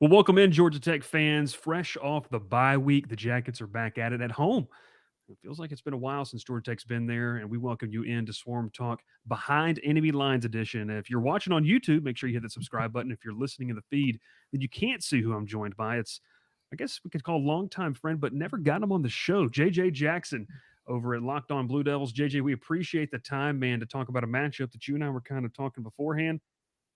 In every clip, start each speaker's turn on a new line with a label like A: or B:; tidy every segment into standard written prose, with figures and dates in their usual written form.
A: Well, welcome in, Georgia Tech fans. Fresh off the bye week, the Jackets are back at it at home. It feels like it's been a while since Georgia Tech's been there, and we welcome you in to Swarm Talk Behind Enemy Lines edition. If you're watching on YouTube, make sure you hit the subscribe button. If you're listening in the feed, then you can't see who I'm joined by. It's, I guess we could call longtime friend, but never got him on the show, JJ Jackson over at Locked On Blue Devils. JJ, we appreciate the time, man, to talk about a matchup that you and I were kind of talking beforehand.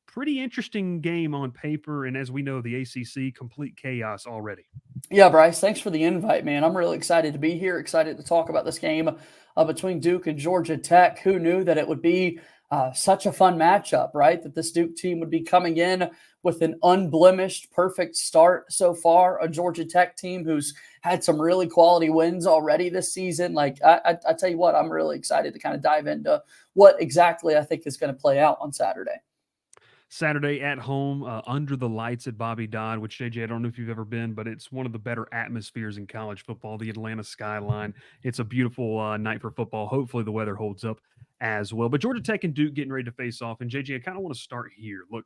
A: Pretty interesting game on paper, and as we know, the ACC, complete chaos already.
B: Yeah, Bryce, thanks for the invite, man. I'm really excited to be here, excited to talk about this game between Duke and Georgia Tech. Who knew that it would be such a fun matchup, right? That this Duke team would be coming in with an unblemished, perfect start so far. A Georgia Tech team who's had some really quality wins already this season. I tell you what, I'm really excited to kind of dive into what exactly I think is going to play out on Saturday.
A: Saturday at home, under the lights at Bobby Dodd, which JJ, I don't know if you've ever been, but it's one of the better atmospheres in college football, the Atlanta skyline. It's a beautiful night for football. Hopefully the weather holds up as well. But Georgia Tech and Duke getting ready to face off. And JJ, I kind of want to start here. Look,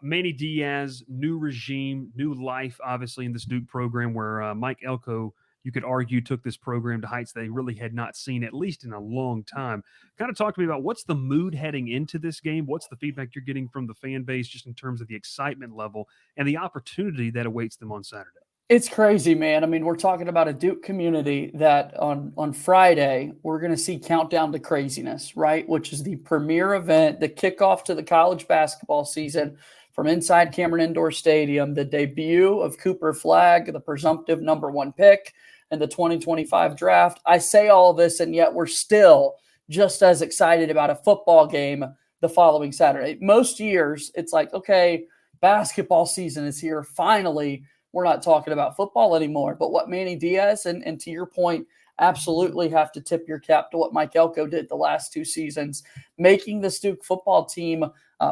A: Manny Diaz, new regime, new life, obviously, in this Duke program where Mike Elko, you could argue, took this program to heights they really had not seen, at least in a long time. Kind of talk to me about what's the mood heading into this game? What's the feedback you're getting from the fan base just in terms of the excitement level and the opportunity that awaits them on Saturday?
B: It's crazy, man. I mean, we're talking about a Duke community that on Friday we're going to see Countdown to Craziness, right? Which is the premier event, the kickoff to the college basketball season from inside Cameron Indoor Stadium, the debut of Cooper Flagg, the presumptive number one pick in the 2025 draft. I say all of this, and yet we're still just as excited about a football game the following Saturday. Most years, it's like, okay, basketball season is here. Finally, we're not talking about football anymore. But what Manny Diaz, and to your point, absolutely have to tip your cap to what Mike Elko did the last two seasons, making the Duke football team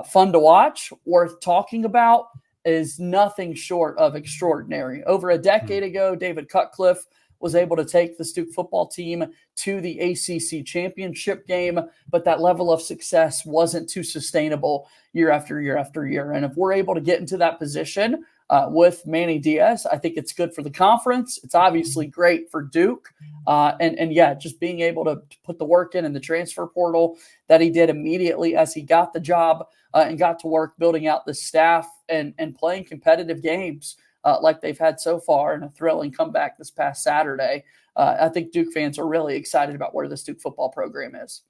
B: fun to watch, worth talking about, is nothing short of extraordinary. Over a decade ago, David Cutcliffe was able to take the Duke football team to the ACC championship game, but that level of success wasn't too sustainable year after year after year. And if we're able to get into that position with Manny Diaz, I think it's good for the conference. It's obviously great for Duke. And yeah, just being able to put the work in the transfer portal that he did immediately as he got the job and got to work building out the staff and playing competitive games like they've had so far, and a thrilling comeback this past Saturday. I think Duke fans are really excited about where this Duke football program is.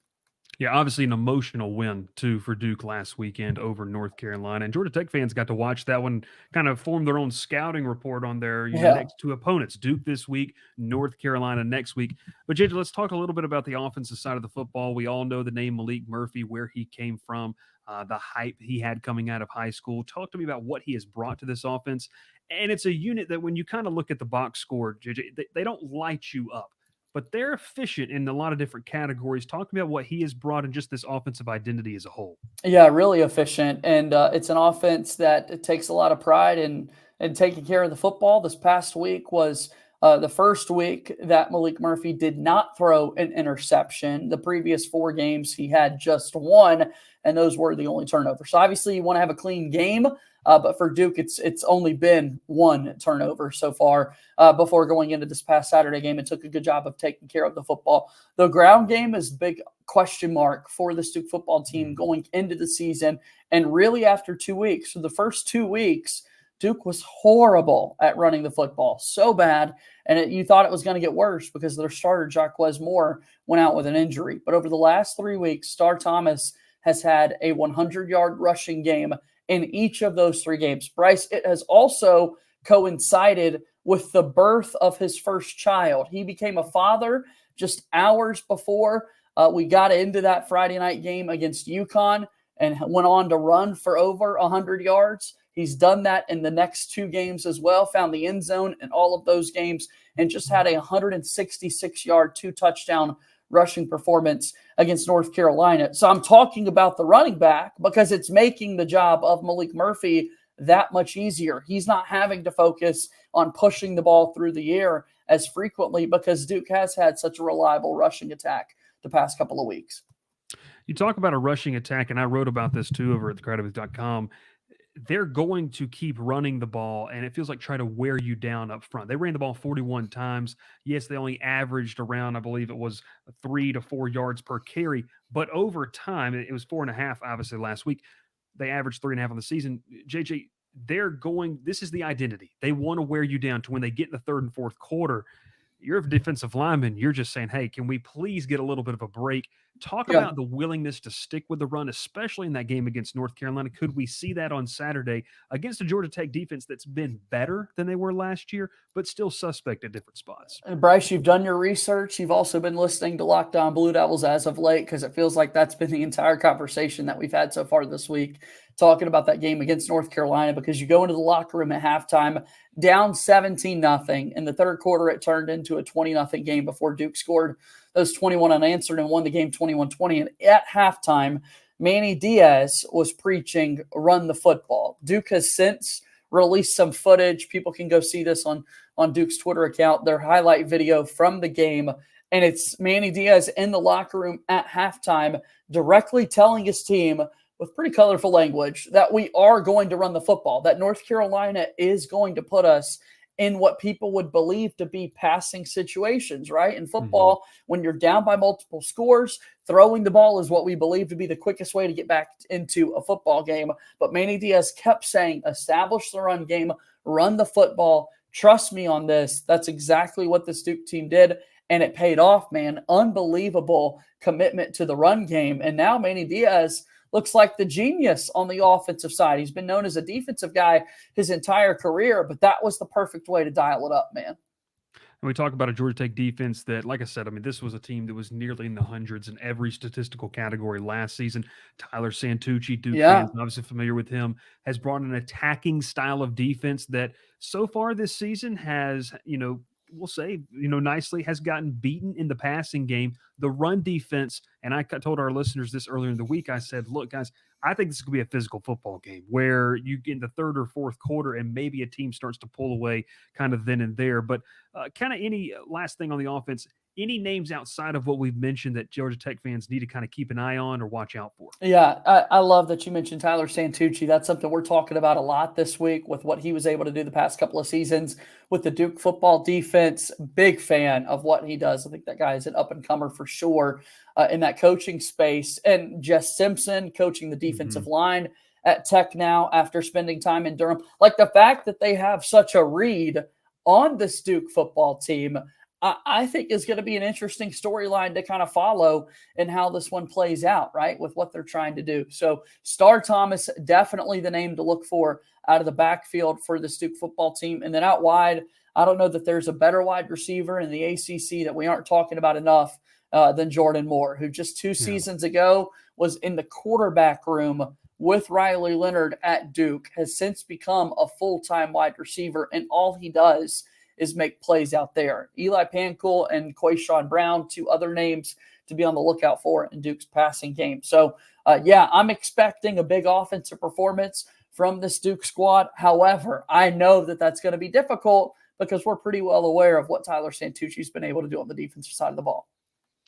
A: Yeah, obviously an emotional win too for Duke last weekend over North Carolina, and Georgia Tech fans got to watch that one, kind of form their own scouting report on their
B: Yeah.
A: next two opponents: Duke this week, North Carolina next week. But JJ, let's talk a little bit about the offensive side of the football. We all know the name Malik Murphy, where he came from, the hype he had coming out of high school. Talk to me about what he has brought to this offense, and it's a unit that when you kind of look at the box score, JJ, they don't light you up, but they're efficient in a lot of different categories. Talk to me about what he has brought in just this offensive identity as a whole.
B: Yeah, really efficient, and it's an offense that it takes a lot of pride in taking care of the football. This past week was the first week that Malik Murphy did not throw an interception. The previous four games, he had just one, and those were the only turnovers. So obviously, you want to have a clean game, but for Duke, it's only been one turnover so far before going into this past Saturday game, and took a good job of taking care of the football. The ground game is big question mark for the Duke football team going into the season, and really after 2 weeks. So the first 2 weeks, Duke was horrible at running the football, so bad, and you thought it was going to get worse because their starter, Jaquez Moore, went out with an injury. But over the last 3 weeks, Star Thomas has had a 100-yard rushing game in each of those 3 games. Bryce, it has also coincided with the birth of his first child. He became a father just hours before we got into that Friday night game against UConn and went on to run for over 100 yards. He's done that in the next 2 games as well, found the end zone in all of those games, and just had a 166-yard, 2-touchdown rushing performance against North Carolina. So I'm talking about the running back because it's making the job of Malik Murphy that much easier. He's not having to focus on pushing the ball through the air as frequently because Duke has had such a reliable rushing attack the past couple of weeks.
A: You talk about a rushing attack, and I wrote about this too over at thecrowdbooth.com. they're going to keep running the ball, and it feels like try to wear you down up front. They ran the ball 41 times. Yes, they only averaged around, I believe it was 3 to 4 yards per carry, but over time, it was 4.5, obviously, last week. They averaged 3.5 on the season. JJ, this is the identity. They want to wear you down to when they get in the third and fourth quarter. You're a defensive lineman. You're just saying, hey, can we please get a little bit of a break? Talk
B: Yeah.
A: about the willingness to stick with the run, especially in that game against North Carolina. Could we see that on Saturday against a Georgia Tech defense that's been better than they were last year, but still suspect at different spots?
B: And Bryce, you've done your research. You've also been listening to Locked On Blue Devils as of late, because it feels like that's been the entire conversation that we've had so far this week, talking about that game against North Carolina, because you go into the locker room at halftime down 17-0. In the third quarter, it turned into a 20-0 game before Duke scored those 21 unanswered and won the game 21-20. And at halftime, Manny Diaz was preaching run the football. Duke has since released some footage. People can go see this on Duke's Twitter account, their highlight video from the game. And it's Manny Diaz in the locker room at halftime directly telling his team with pretty colorful language that we are going to run the football, that North Carolina is going to put us in what people would believe to be passing situations, right? In football, when you're down by multiple scores, throwing the ball is what we believe to be the quickest way to get back into a football game. But Manny Diaz kept saying, establish the run game, run the football. Trust me on this. That's exactly what this Duke team did, and it paid off, man. Unbelievable commitment to the run game. And now Manny Diaz looks like the genius on the offensive side. He's been known as a defensive guy his entire career, but that was the perfect way to dial it up, man.
A: And we talk about a Georgia Tech defense that, like I said, I mean, this was a team that was nearly in the hundreds in every statistical category last season. Tyler Santucci, Duke fans, obviously familiar with him, has brought an attacking style of defense that so far this season has, we'll say, nicely has gotten beaten in the passing game. The run defense, and I told our listeners this earlier in the week, I said, look, guys, I think this could be a physical football game where you get in the third or fourth quarter and maybe a team starts to pull away kind of then and there. But kind of any last thing on the offense, any names outside of what we've mentioned that Georgia Tech fans need to kind of keep an eye on or watch out for?
B: Yeah, I love that you mentioned Tyler Santucci. That's something we're talking about a lot this week with what he was able to do the past couple of seasons with the Duke football defense. Big fan of what he does. I think that guy is an up-and-comer for sure in that coaching space. And Jess Simpson coaching the defensive line at Tech now after spending time in Durham. Like the fact that they have such a read on this Duke football team, I think is going to be an interesting storyline to kind of follow and how this one plays out, right, with what they're trying to do. So Star Thomas, definitely the name to look for out of the backfield for this Duke football team. And then out wide, I don't know that there's a better wide receiver in the ACC that we aren't talking about enough than Jordan Moore, who just two seasons ago was in the quarterback room with Riley Leonard at Duke, has since become a full-time wide receiver, and all he does is make plays out there. Eli Pankow and Quayshawn Brown, two other names to be on the lookout for in Duke's passing game. So, I'm expecting a big offensive performance from this Duke squad. However, I know that that's going to be difficult because we're pretty well aware of what Tyler Santucci's been able to do on the defensive side of the ball.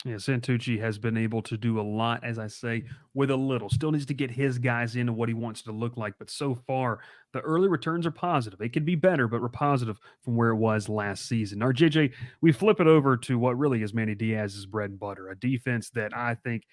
A: Yeah, Santucci has been able to do a lot, as I say, with a little. Still needs to get his guys into what he wants to look like. But so far, the early returns are positive. It could be better, but we're positive from where it was last season. Our JJ, we flip it over to what really is Manny Diaz's bread and butter, a defense that I think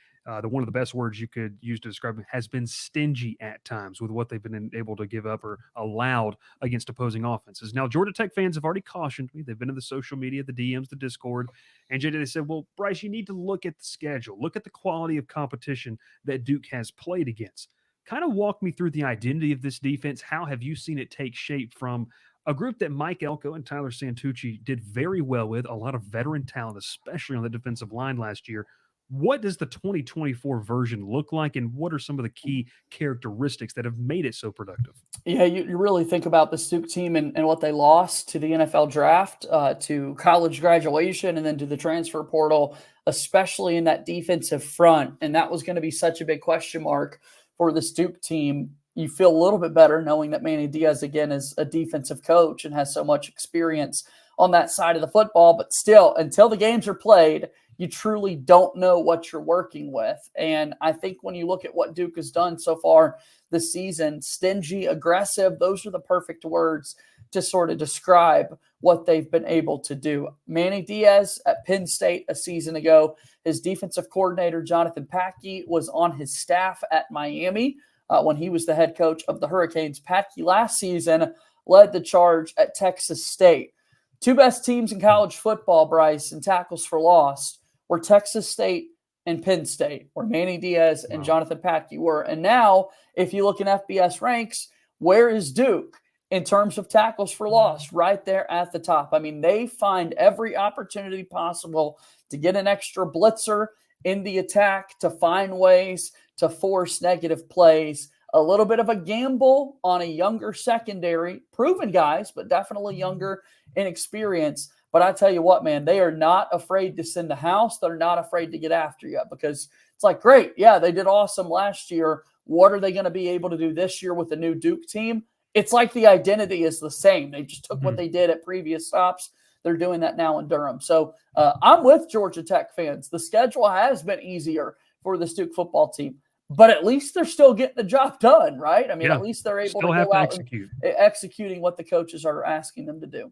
A: one of the best words you could use to describe it has been stingy at times with what they've been able to give up or allowed against opposing offenses. Now, Georgia Tech fans have already cautioned me. They've been in the social media, the DMs, the Discord, and JJ, they said, well, Bryce, you need to look at the schedule, look at the quality of competition that Duke has played against. Kind of walk me through the identity of this defense. How have you seen it take shape from a group that Mike Elko and Tyler Santucci did very well with, a lot of veteran talent, especially on the defensive line last year? What does the 2024 version look like, and what are some of the key characteristics that have made it so productive?
B: Yeah, you really think about the Duke team and what they lost to the NFL draft, to college graduation, and then to the transfer portal, especially in that defensive front. And that was going to be such a big question mark for this Duke team. You feel a little bit better knowing that Manny Diaz, again, is a defensive coach and has so much experience on that side of the football. But still, until the games are played, you truly don't know what you're working with. And I think when you look at what Duke has done so far this season, stingy, aggressive, those are the perfect words to sort of describe what they've been able to do. Manny Diaz at Penn State a season ago, his defensive coordinator, Jonathan Packey, was on his staff at Miami when he was the head coach of the Hurricanes. Packey last season led the charge at Texas State. Two best teams in college football, Bryce, in tackles for loss were Texas State and Penn State, where Manny Diaz and Jonathan Packey were. And now, if you look in FBS ranks, where is Duke in terms of tackles for loss? Right there at the top. I mean, they find every opportunity possible to get an extra blitzer in the attack, to find ways to force negative plays. A little bit of a gamble on a younger secondary, proven guys, but definitely younger in experience. But I tell you what, man, they are not afraid to send the house. They're not afraid to get after you, because it's like, great, yeah, they did awesome last year. What are they going to be able to do this year with the new Duke team? It's like the identity is the same. They just took what they did at previous stops. They're doing that now in Durham. So I'm with Georgia Tech fans. The schedule has been easier for the Duke football team, but at least they're still getting the job done, right? I mean, at least they're able to go out and executing what the coaches are asking them to do.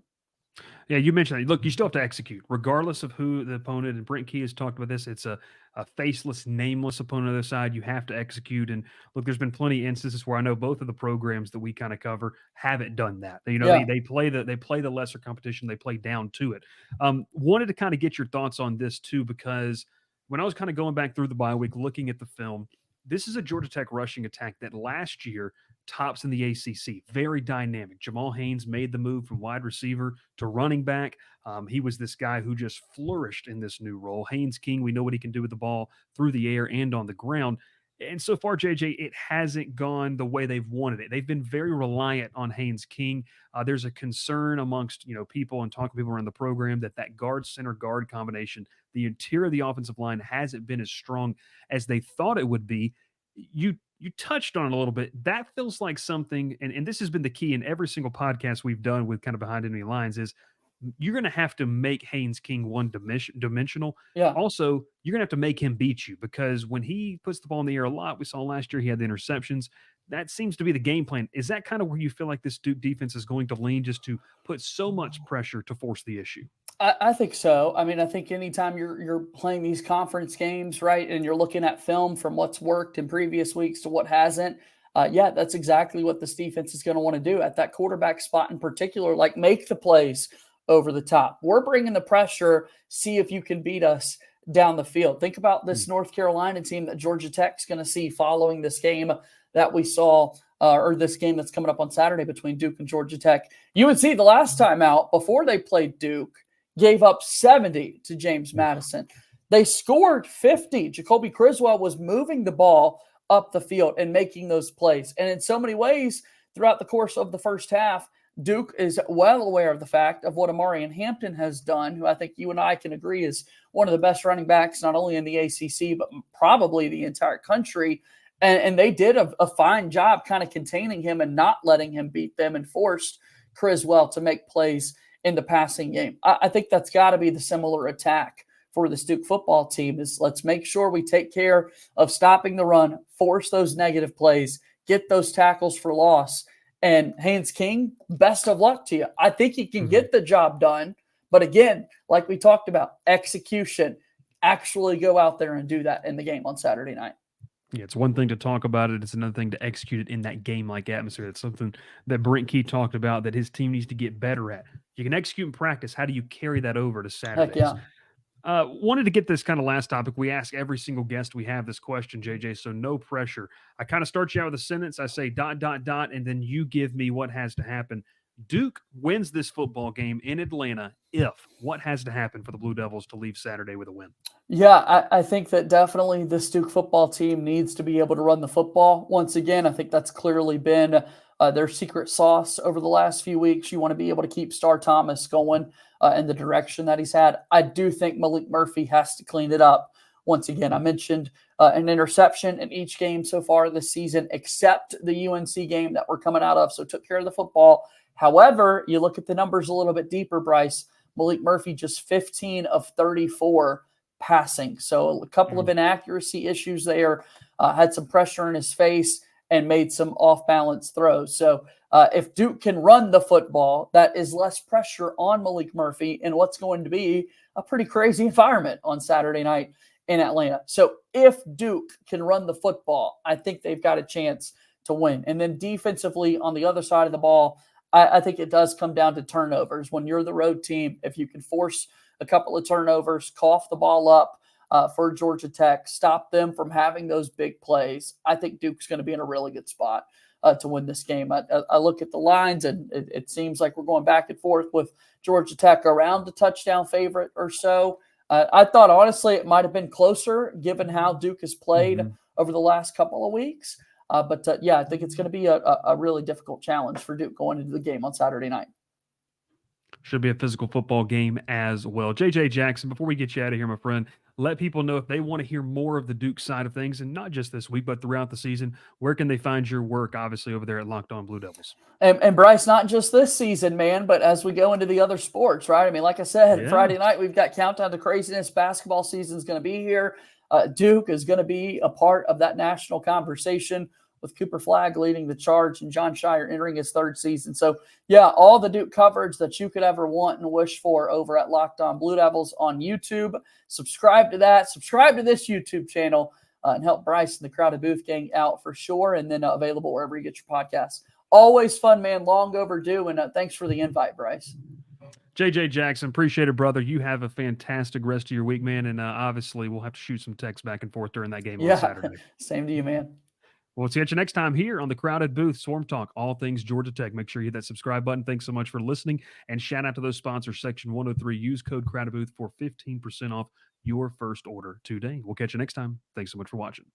A: Yeah, you mentioned that. Look, you still have to execute, regardless of who the opponent. And Brent Key has talked about this. It's a faceless, nameless opponent on the other side. You have to execute. And look, there's been plenty of instances where I know both of the programs that we kind of cover haven't done that. You know, they play the lesser competition. They play down to it. Wanted to kind of get your thoughts on this too, because when I was kind of going back through the bye week, looking at the film, this is a Georgia Tech rushing attack that last year tops in the ACC. Very dynamic. Jamal Haynes made the move from wide receiver to running back. He was this guy who just flourished in this new role. Haynes King, we know what he can do with the ball through the air and on the ground. And so far, JJ, it hasn't gone the way they've wanted it. They've been very reliant on Haynes King. There's a concern amongst people and talking to people around the program that guard center guard combination, the interior of the offensive line, hasn't been as strong as they thought it would be. You touched on it a little bit. That feels like something, and this has been the key in every single podcast we've done with kind of Behind Enemy Lines, is you're going to have to make Haynes King one-dimensional.
B: Yeah.
A: Also, you're going to have to make him beat you, because when he puts the ball in the air a lot, we saw last year he had the interceptions. That seems to be the game plan. Is that kind of where you feel like this Duke defense is going to lean, just to put so much pressure to force the issue?
B: I think so. I mean, I think anytime you're playing these conference games, right, and you're looking at film from what's worked in previous weeks to what hasn't, that's exactly what this defense is going to want to do at that quarterback spot in particular, like make the plays over the top. We're bringing the pressure, see if you can beat us down the field. Think about this North Carolina team that Georgia Tech's going to see following this game that we saw, or this game that's coming up on Saturday between Duke and Georgia Tech. You would see the last time out, before they played Duke, gave up 70 to James Madison. They scored 50. Jacoby Criswell was moving the ball up the field and making those plays. And in so many ways, throughout the course of the first half, Duke is well aware of the fact of what Amarian Hampton has done, who I think you and I can agree is one of the best running backs, not only in the ACC, but probably the entire country. And they did a fine job kind of containing him and not letting him beat them, and forced Criswell to make plays in the passing game. I think that's got to be the similar attack for the Duke football team, is let's make sure we take care of stopping the run, force those negative plays, get those tackles for loss. And Haynes King, best of luck to you. I think he can get the job done. But again, like we talked about, execution, actually go out there and do that in the game on Saturday night.
A: Yeah, it's one thing to talk about it. It's another thing to execute it in that game-like atmosphere. That's something that Brent Key talked about that his team needs to get better at. You can execute in practice. How do you carry that over to Saturdays?
B: Heck yeah.
A: Wanted to get this kind of last topic. We ask every single guest we have this question, JJ, so no pressure. I kind of start you out with a sentence. I say ... and then you give me what has to happen. Duke wins this football game in Atlanta what has to happen for the Blue Devils to leave Saturday with a win?
B: Yeah, I think that definitely this Duke football team needs to be able to run the football. Once again, I think that's clearly been their secret sauce over the last few weeks. You want to be able to keep Star Thomas going in the direction that he's had. I do think Malik Murphy has to clean it up. Once again, I mentioned an interception in each game so far this season, except the UNC game that we're coming out of, so took care of the football. However, you look at the numbers a little bit deeper, Bryce. Malik Murphy just 15 of 34 passing. So a couple of inaccuracy issues there, had some pressure in his face and made some off balance throws. So if Duke can run the football, that is less pressure on Malik Murphy in what's going to be a pretty crazy environment on Saturday night in Atlanta. So if Duke can run the football, I think they've got a chance to win. And then defensively on the other side of the ball, I think it does come down to turnovers. When you're the road team, if you can force a couple of turnovers, cough the ball up for Georgia Tech, stop them from having those big plays, I think Duke's going to be in a really good spot to win this game. I look at the lines, and it seems like we're going back and forth with Georgia Tech around the touchdown favorite or so. I thought, honestly, it might have been closer given how Duke has played over the last couple of weeks. But I think it's going to be a really difficult challenge for Duke going into the game on Saturday night.
A: Should be a physical football game as well. JJ Jackson, before we get you out of here, my friend, let people know if they want to hear more of the Duke side of things, and not just this week, but throughout the season, where can they find your work, obviously, over there at Locked On Blue Devils?
B: And Bryce, not just this season, man, but as we go into the other sports, right? I mean, like I said, Friday night, we've got Countdown to Craziness. Basketball season is going to be here. Duke is going to be a part of that national conversation, with Cooper Flagg leading the charge and Jon Scheyer entering his third season. So, all the Duke coverage that you could ever want and wish for over at Locked On Blue Devils on YouTube. Subscribe to that. Subscribe to this YouTube channel and help Bryce and the Crowded Booth gang out for sure, and then available wherever you get your podcasts. Always fun, man. Long overdue, and thanks for the invite, Bryce.
A: JJ Jackson, appreciate it, brother. You have a fantastic rest of your week, man, and obviously we'll have to shoot some texts back and forth during that game on Saturday.
B: Same to you, man.
A: We'll see you next time here on the Crowded Booth, Swarm Talk, all things Georgia Tech. Make sure you hit that subscribe button. Thanks so much for listening. And shout out to those sponsors, Section 103. Use code Crowded Booth for 15% off your first order today. We'll catch you next time. Thanks so much for watching.